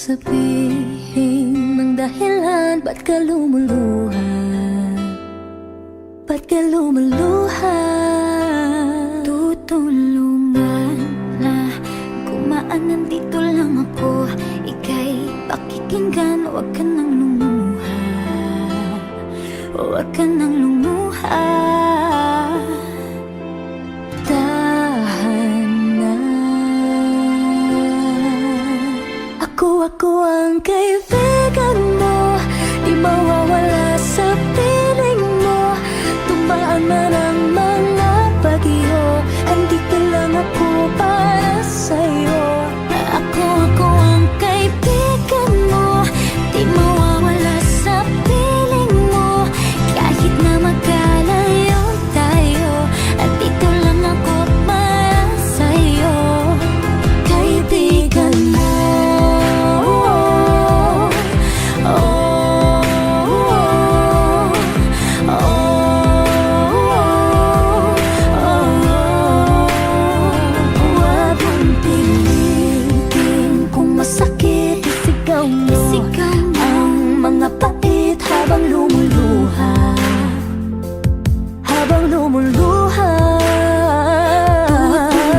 sabihin ng dahilan, ba't ka lumuluha? Ba't ka lumuluha? Tutulungan na gumaan, nandito lang ako. Ika'y pakikinggan, huwag ka nang lumuha. Huwag ka nang lumuha. Tahan na. Ako ang kaibigan mo, di mawawala sa piling mo. Tumaan man ang mga bagyo, andito lang ako para sa'yo. Ako ang kaibigan mo, di mawawala sa piling mo. Kahit na magkalayo tayo, andito lang ako para sa'yo. Kaibigan mo. Ang mga pait habang lumuluha. Habang lumuluha.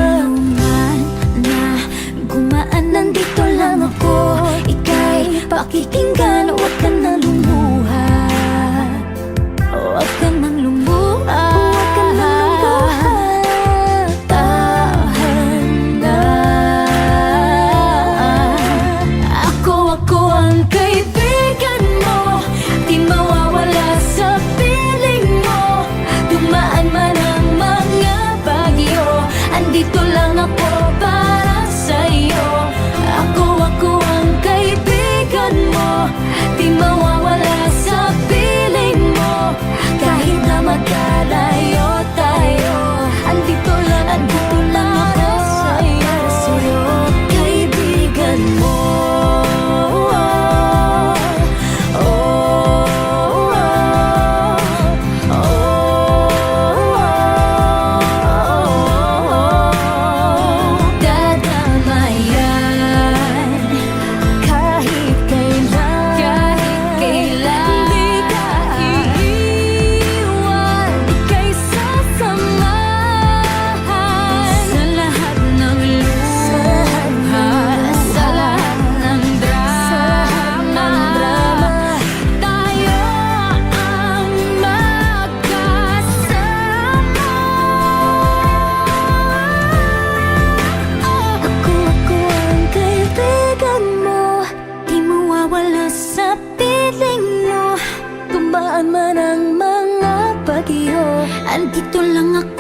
Tutulungan na gumaan, nandito lang ako. Ika'y pakikinggan, huwag ka na lumuha. Huwag ka nang lumuha. Huwag ka nang lumuha. Tahan na. Ako ang kaibigan mo, di mawawala sa piling mo. Dumaan man ang mga bagyo, andito lang ako para sa'yo. Ako ang kaibigan mo, di mawawala sa piling mo. Kahit na magkalayo tayo, andito lang ako para sa'yo. Kaibigan mo. Sa piling mo, tumaan man ang mga bagyo, andito lang ako